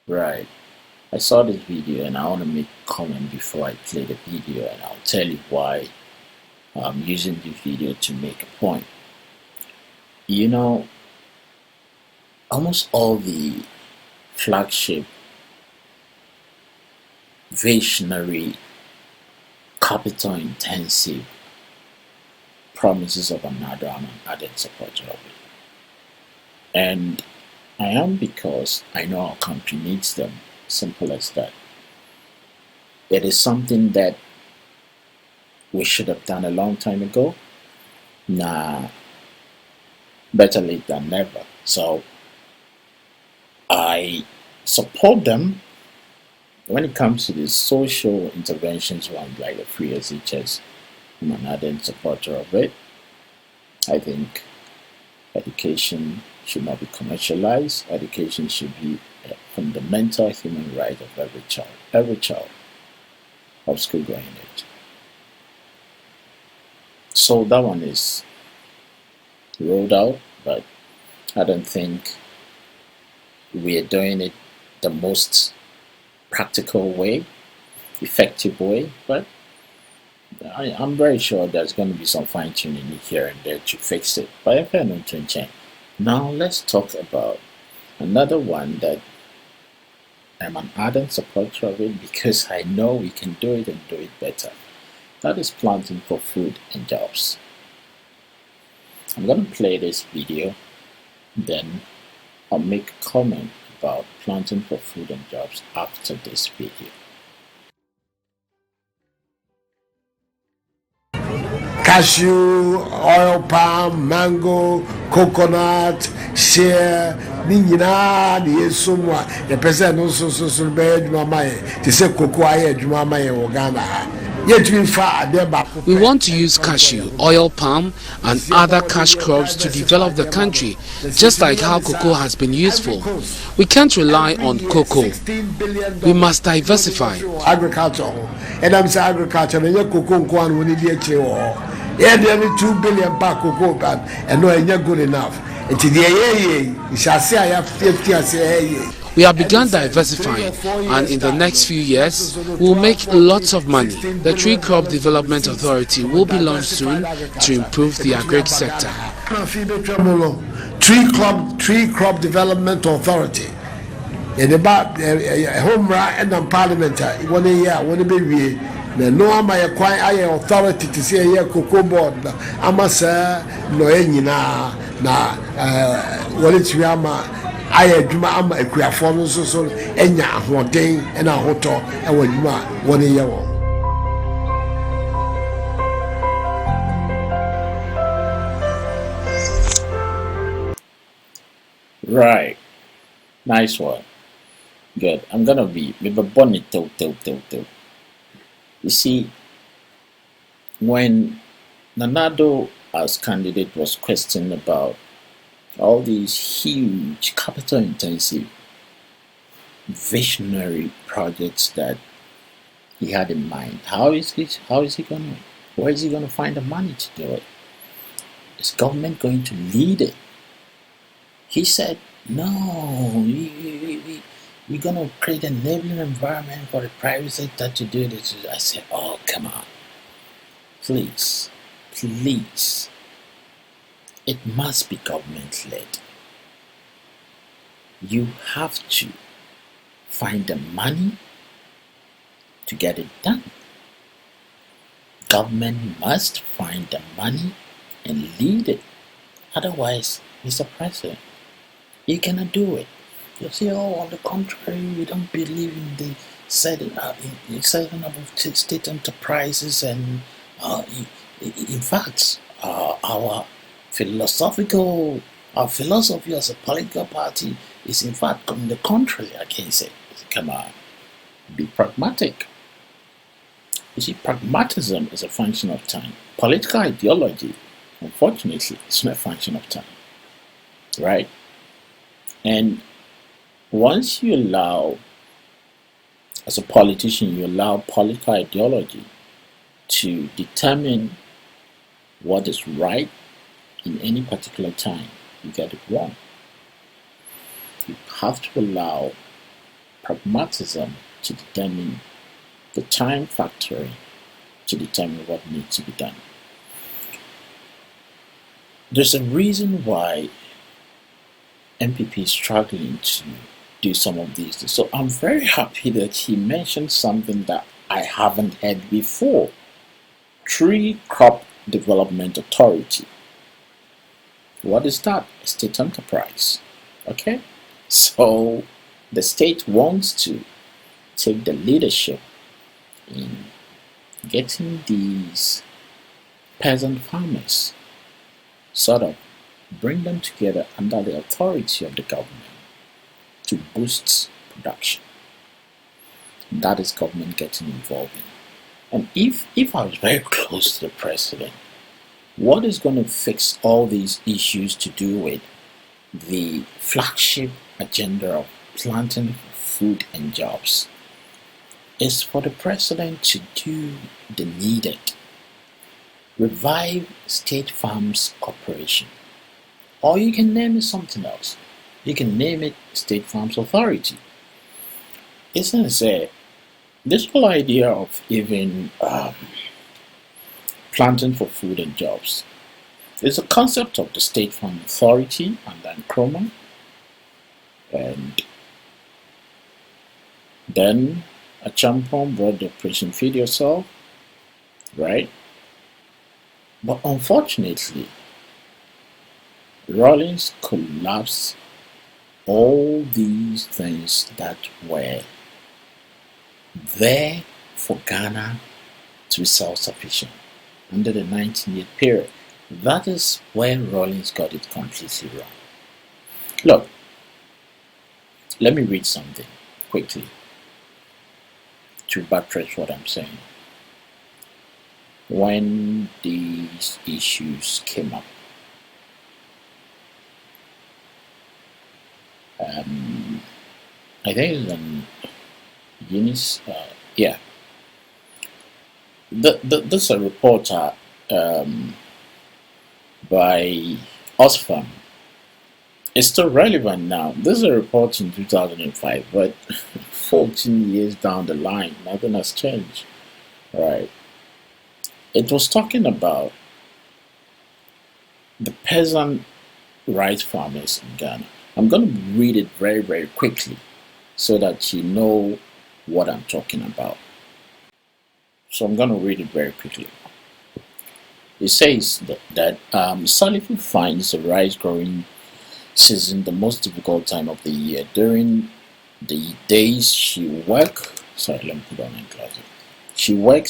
Right. I saw this video and I want to make a comment before I play the video, and I'll tell you why I'm using the video to make a point. You know, almost all the flagship visionary capital intensive promises of another, I'm an ardent supporter of it. And I am, because I know our country needs them. Simple as that. It is something that we should have done a long time ago. Nah, better late than never. So I support them when it comes to the social interventions ones like the free SHS. I'm an ardent supporter of it. I think education should not be commercialized. Education should be a fundamental human right of every child. Every child of school going age. So that one is rolled out, but I don't think we are doing it the most practical way, effective way, but I'm very sure there's going to be some fine tuning here and there to fix it. But if I know to change. Now let's talk about another one that I'm an ardent supporter of it, because I know we can do it and do it better. That is planting for food and jobs. I'm going to play this video, then I'll make a comment about planting for food and jobs after this video. Cashew, oil palm, mango, coconut, shea, ni nyinaa na yɛsom a yɛpɛ sɛ no nso bɛyɛ adwuma ma yɛ te sɛ cocoa ayɛ adwuma ma yɛ wɔ Ghana ha. We want to use cashew, oil palm, and other cash crops to develop the country, just like how cocoa has been useful. We can't rely on cocoa. We must diversify. Agriculture, and I'm saying agriculture, and your cocoa one will need yeah, nearly 2 billion per cocoa, and no, ain't good enough. And to the shall say I have 50 I say. We have begun diversifying, and in the next few years, we'll make lots of money. The Tree Crop Development Authority will be launched soon to improve the agric sector. Tree Crop Development Authority. In about home and parliament, 1 year, 1 baby. No, I'm a quiet authority to say a cocoa board. I'm a sir, no, na what it's Yama. I adwuma ama akuafoɔ no nso so enya ahoɔden ɛna ahotɔ ɛwɔ adwuma a wɔn yɛ wɔn. Right, nice one. Good. I'm gonna be bonnet. You see, when Addo as candidate was questioned about all these huge capital intensive visionary projects that he had in mind, where is he gonna find the money to do it? Is government going to lead it? He said, no, we're gonna create an enabling environment for the private sector to do this. I said, oh, come on, please. It must be government-led. You have to find the money to get it done. Government must find the money and lead it. Otherwise, Mr. President, you cannot do it. You say, oh, on the contrary, we don't believe in the setting up state enterprises, and in fact, our philosophy as a political party is in fact on the contrary against it. Come on, be pragmatic. You see, pragmatism is a function of time. Political ideology, unfortunately, is not a function of time, right? And once you allow, as a politician, you allow political ideology to determine what is right in any particular time, you get it wrong. You have to allow pragmatism to determine the time factor to determine what needs to be done. There's a reason why MPP is struggling to do some of these things. So I'm very happy that he mentioned something that I haven't heard before. Tree Crop Development Authority. What is that? A state enterprise. Okay? So the state wants to take the leadership in getting these peasant farmers, sort of bring them together under the authority of the government to boost production. That is government getting involved in. And if I was very close to the president, what is going to fix all these issues to do with the flagship agenda of planting food and jobs is for the president to do the needed. Revive State Farms Corporation. Or you can name it something else. You can name it State Farms Authority. Isn't it this whole idea of even planting for food and jobs is a concept of the State Farm Authority and then Nkrumah, and then a champion brought the Operation Feed Yourself, right? But unfortunately, Rawlings collapsed all these things that were there for Ghana to be self-sufficient under the 19-year period. That is where Rawlings got it completely wrong. Look, let me read something quickly to buttress what I'm saying. When these issues came up, I think it's on Eunice, this is a reporter by Oxfam. It's still relevant now. This is a report in 2005, but 14 years down the line, nothing has changed, right? It was talking about the peasant rice farmers in Ghana. I'm going to read it very, very quickly so that you know what I'm talking about. So I'm going to read it very quickly. It says that Salifu finds the rice growing season the most difficult time of the year. During the days she works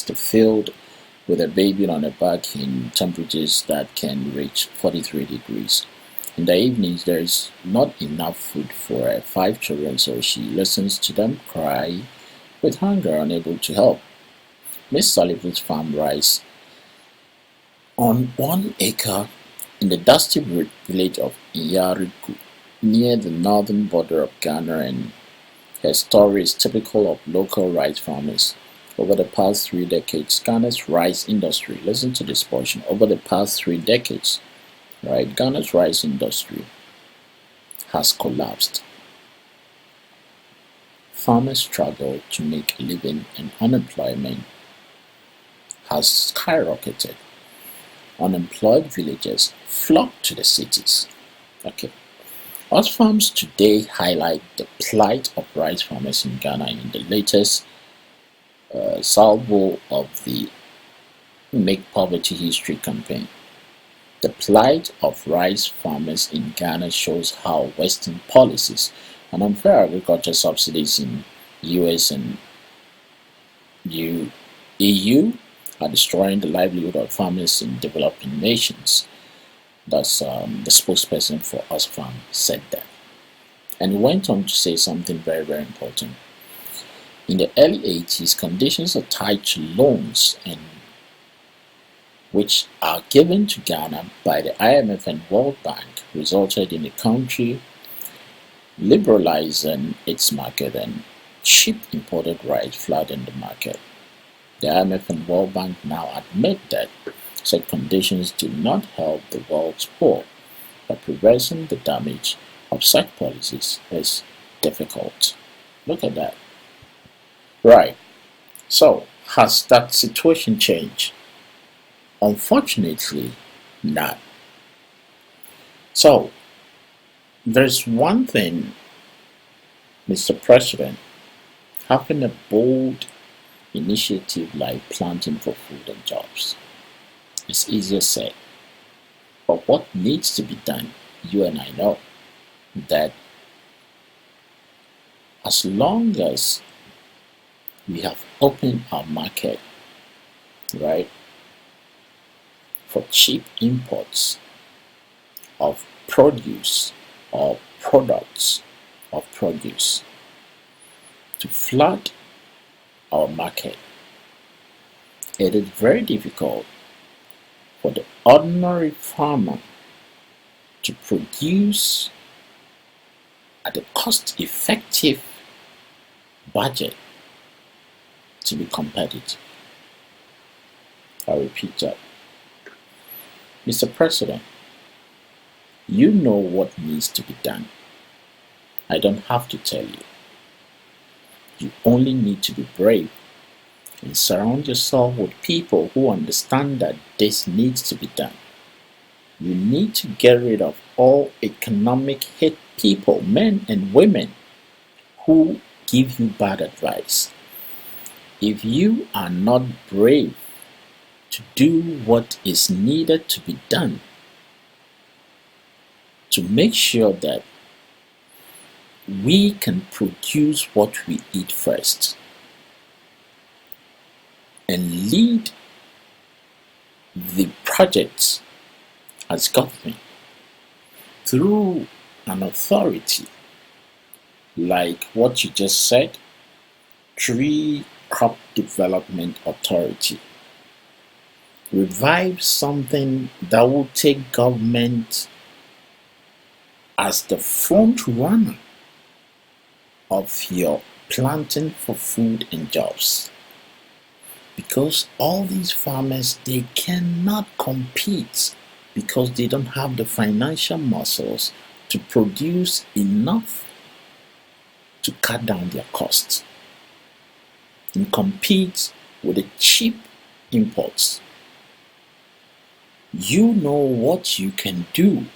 the field with a baby on her back in temperatures that can reach 43 degrees. In the evenings, there is not enough food for her 5 children, so she listens to them cry with hunger, unable to help. Miss Salifu's farm rice on 1 acre in the dusty village of Iyariku, near the northern border of Ghana, and her story is typical of local rice farmers. Over the past 3 decades, Ghana's rice industry, listen to this portion, over the past 3 decades, right, Ghana's rice industry has collapsed. Farmers struggle to make a living and unemployment has skyrocketed. Unemployed villagers flock to the cities. Okay. Oxfam today highlight the plight of rice farmers in Ghana in the latest salvo of the Make Poverty History campaign. The plight of rice farmers in Ghana shows how Western policies and unfair agriculture subsidies in US and EU are destroying the livelihood of farmers in developing nations. That's the spokesperson for Oxfam said that. And he went on to say something very, very important. In the early 80s, conditions are tied to loans and which are given to Ghana by the IMF and World Bank resulted in the country liberalizing its market and cheap imported rice flooding the market. The IMF and World Bank now admit that such conditions do not help the world's poor, but reversing the damage of such policies is difficult. Look at that. Right. So, has that situation changed? Unfortunately, not. So, there's one thing, Mr. President, having a bold initiative like planting for food and jobs is easier said. But what needs to be done, you and I know that as long as we have opened our market, right, for cheap imports of produce or products of produce to flood our market, it is very difficult for the ordinary farmer to produce at a cost-effective budget to be competitive. I repeat that. Mr. President, you know what needs to be done. I don't have to tell you. You only need to be brave and surround yourself with people who understand that this needs to be done. You need to get rid of all economic hate people, men and women, who give you bad advice. If you are not brave to do what is needed to be done to make sure that we can produce what we eat first and lead the projects as government through an authority like what you just said, Tree Crop Development Authority. Revive something that will take government as the front runner of your planting for food and jobs. Because all these farmers, they cannot compete because they don't have the financial muscles to produce enough to cut down their costs and compete with the cheap imports. You know what you can do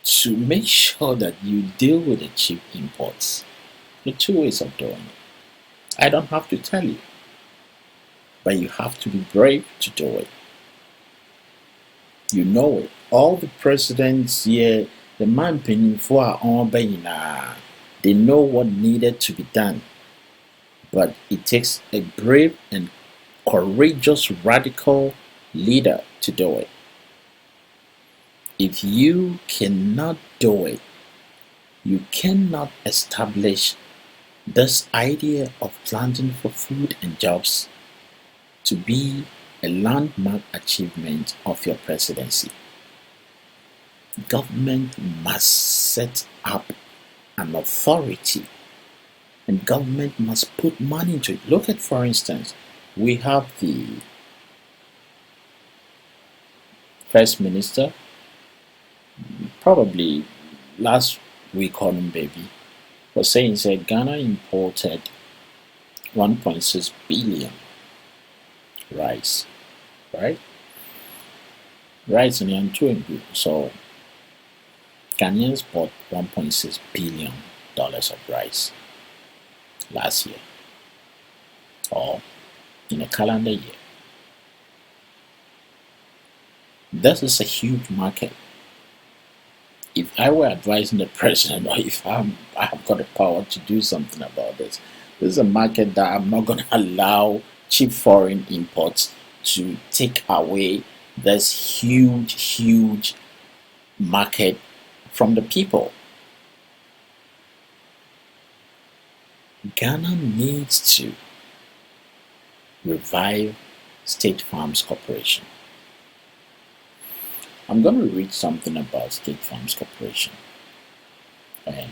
to make sure that you deal with the cheap imports. There are two ways of doing it. I don't have to tell you, but you have to be brave to do it. You know it. All the presidents here, the man penny for our own they know what needed to be done. But it takes a brave and courageous radical leader to do it. If you cannot do it, you cannot establish this idea of planting for food and jobs to be a landmark achievement of your presidency. Government must set up an authority and government must put money into it. Look at, for instance, we have the First Minister, probably last week on baby, was saying that Ghana imported 1.6 billion rice, right? Rice in Yantuangu. So Ghanaians bought $1.6 billion of rice last year, or in a calendar year. This is a huge market. If I were advising the president, or if I have got the power to do something about this is a market that I'm not going to allow cheap foreign imports to take away this huge market from the people. Ghana needs to revive State Farms Corporation. I'm going to read something about State Farms Corporation and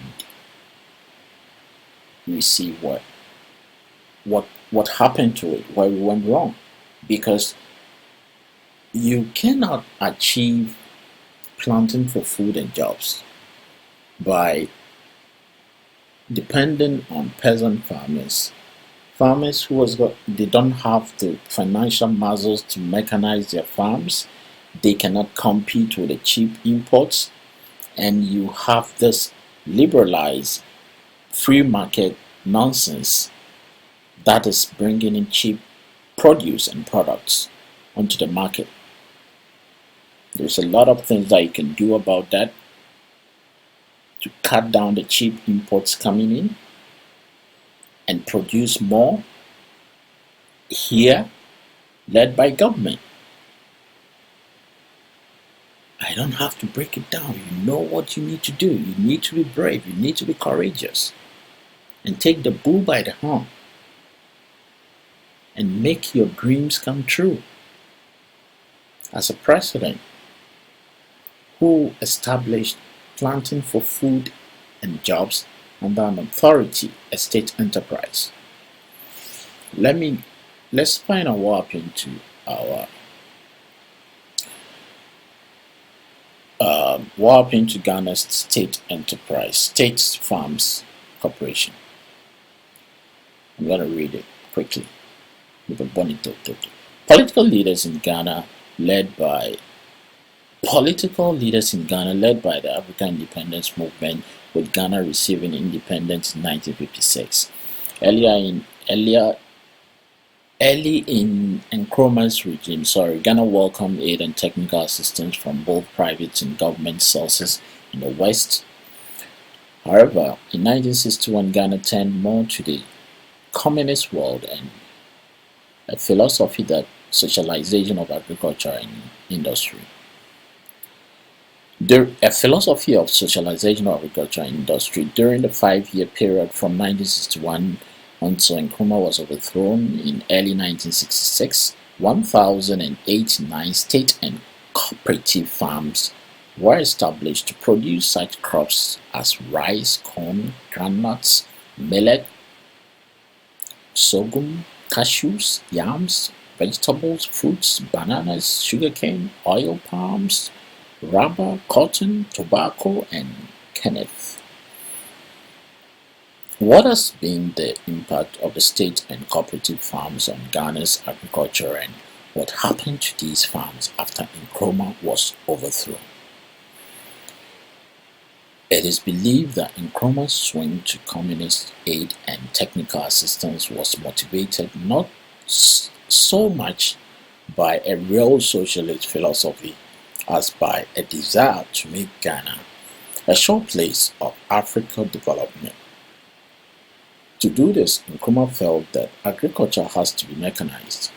we see what happened to it, where we went wrong. Because you cannot achieve planting for food and jobs by depending on peasant farmers. Farmers they don't have the financial muscles to mechanize their farms. They cannot compete with the cheap imports, and you have this liberalized free market nonsense that is bringing in cheap produce and products onto the market. There's a lot of things that you can do about that to cut down the cheap imports coming in and produce more here, led by government. I don't have to break it down. You know what you need to do. You need to be brave. You need to be courageous and take the bull by the horn and make your dreams come true. As a president who established Planting for Food and Jobs under an authority, a state enterprise, let's find out what happened to Ghana's state enterprise, State Farms Corporation. I'm going to read it quickly. Political leaders in Ghana led by the African independence movement, with Ghana receiving independence in 1956. Early in Nkrumah's regime, Ghana welcomed aid and technical assistance from both private and government sources in the West. However, in 1961, Ghana turned more to the communist world and a philosophy that socialization of agriculture and industry. A philosophy of socialization of agriculture and industry during the 5-year period from 1961 until Nkrumah was overthrown in early 1966, 1,089 state and cooperative farms were established to produce such crops as rice, corn, groundnuts, millet, sorghum, cashews, yams, vegetables, fruits, bananas, sugarcane, oil palms, rubber, cotton, tobacco, and kenneth. What has been the impact of the state and cooperative farms on Ghana's agriculture, and what happened to these farms after Nkrumah was overthrown? It is believed that Nkrumah's swing to communist aid and technical assistance was motivated not so much by a real socialist philosophy as by a desire to make Ghana a showplace of African development. To do this, Nkrumah felt that agriculture has to be mechanized.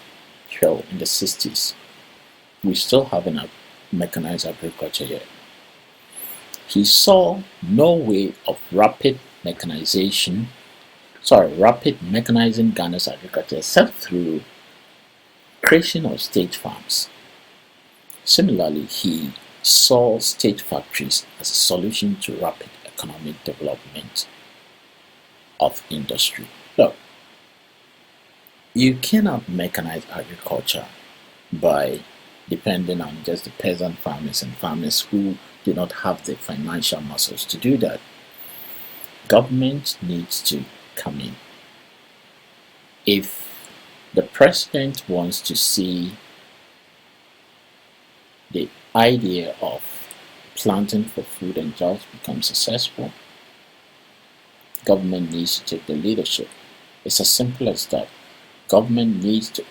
Well, in the 60s, we still haven't mechanized agriculture yet. He saw no way of rapid mechanizing Ghana's agriculture except through creation of state farms. Similarly, he saw state factories as a solution to rapid economic development of industry. Look, you cannot mechanize agriculture by depending on just the peasant farmers and farmers who do not have the financial muscles to do that. Government needs to come in. If the president wants to see the idea of planting for food and jobs become successful, government needs to take the leadership. It's as simple as that. Government needs to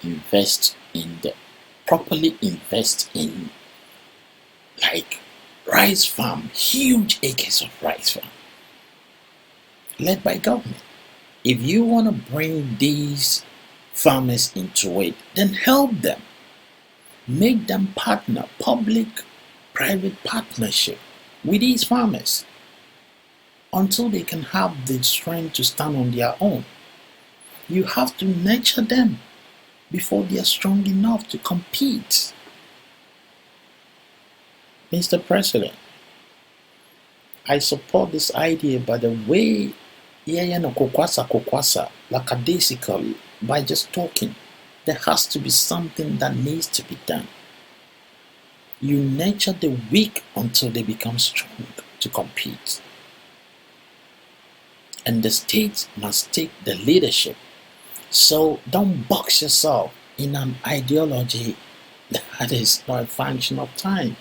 properly invest in like rice farm, huge acres of rice farm, led by government. If you want to bring these farmers into it, then help them. Make them partner, public-private partnership with these farmers until they can have the strength to stand on their own. You have to nurture them before they are strong enough to compete. Mr. President, I support this idea by the way lackadaisically, by just talking. There has to be something that needs to be done. You nurture the weak until they become strong to compete. and the state must take the leadership. So don't box yourself in an ideology that is not a function of time.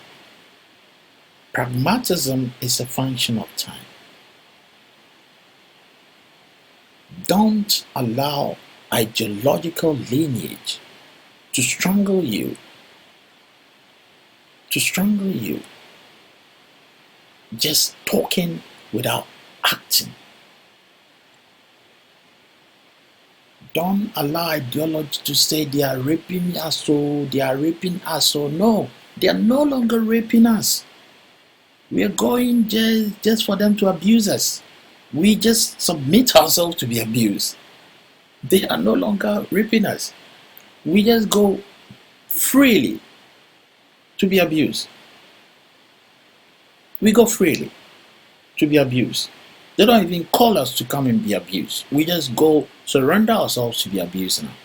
Pragmatism is a function of time. Don't allow ideological lineage to strangle you. Just talking without acting. Don't allow ideology to say they are raping us, so they are raping us. So no, they are no longer raping us. We are going just for them to abuse us. We just submit ourselves to be abused. They are no longer raping us. We just go freely to be abused. We go freely to be abused. They don't even call us to come and be abused. We just go surrender ourselves to be abused now.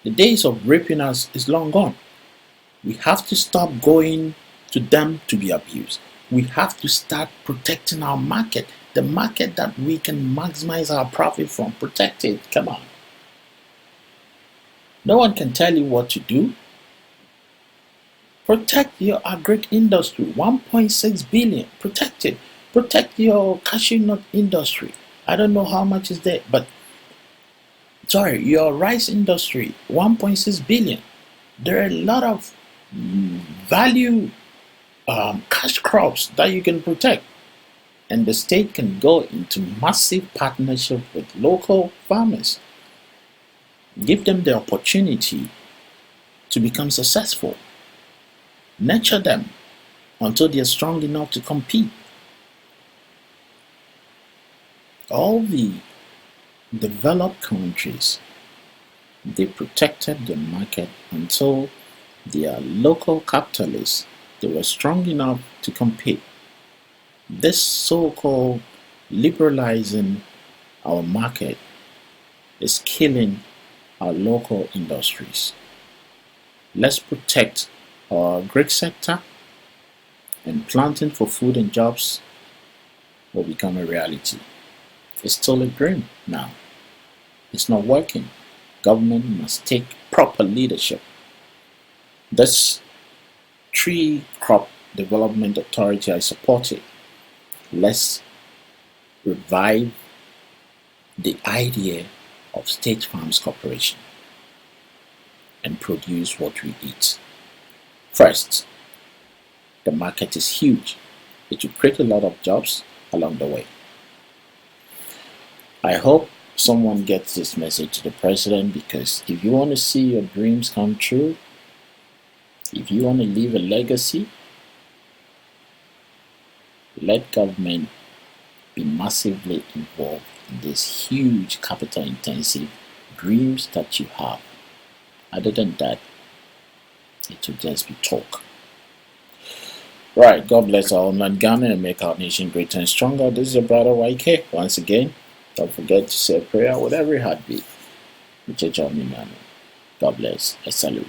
The days of raping us is long gone. We have to stop going to them to be abused. We have to start protecting our market. The market that we can maximize our profit from. Protect it. Come on. No one can tell you what to do. Protect your agric industry. 1.6 billion. Protect it. Protect your cashew nut industry. I don't know how much is there, but your rice industry. 1.6 billion. There are a lot of value cash crops that you can protect, and the state can go into massive partnership with local farmers. Give them the opportunity to become successful. Nurture them until they are strong enough to compete. All the developed countries, they protected their market until their local capitalists, they were strong enough to compete. This so-called liberalizing our market is killing our local industries. Let's protect our agric sector, and planting for food and jobs will become a reality. It's still a dream now. It's not working. Government must take proper leadership. This tree crop development authority, I support it. Let's revive the idea of State Farms Corporation and produce what we eat. First, the market is huge. It will create a lot of jobs along the way. I hope someone gets this message to the president, because if you want to see your dreams come true, if you want to leave a legacy, let government be massively involved in these huge capital intensive dreams that you have. Other than that, it will just be talk. Right, God bless our homeland Ghana and make our nation greater and stronger. This is your brother YK. Once again, don't forget to say a prayer with every heartbeat. God bless. I salute.